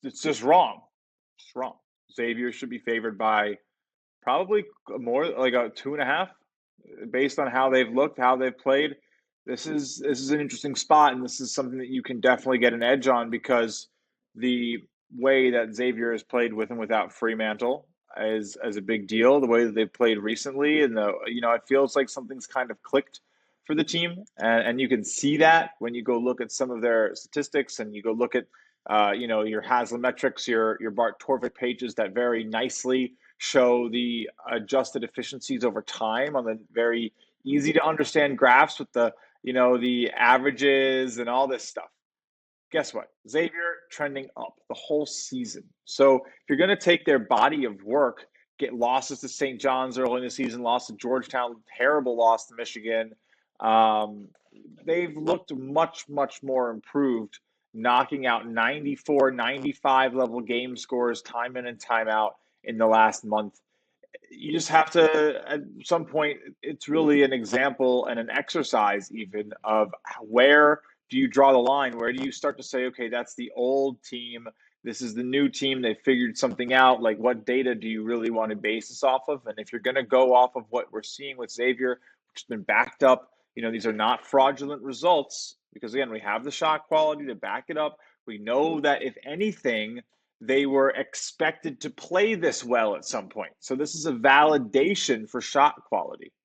it's just wrong. It's wrong. Xavier should be favored by probably more like a 2.5, based on how they've looked, how they've played. This is an interesting spot, and this is something that you can definitely get an edge on because the way that Xavier has played with and without Fremantle is as a big deal. The way that they've played recently, and it feels like something's kind of clicked for the team, and you can see that when you go look at some of their statistics and you go look at your Haslametrics, your Bart Torvik pages that very nicely show the adjusted efficiencies over time on the very easy to understand graphs with the averages and all this stuff. Guess what? Xavier trending up the whole season. So if you're going to take their body of work, get losses to St. John's early in the season, loss to Georgetown, terrible loss to Michigan. Um, they've looked much, much more improved, knocking out 94, 95 level game scores time in and time out in the last month. You just have to, at some point, it's really an example and an exercise even of where do you draw the line? Where do you start to say, okay, that's the old team, this is the new team, they figured something out? Like, what data do you really want to base this off of? And if you're going to go off of what we're seeing with Xavier, which has been backed up, these are not fraudulent results, because again, we have the shot quality to back it up. We know that if anything, they were expected to play this well at some point. So this is a validation for shot quality.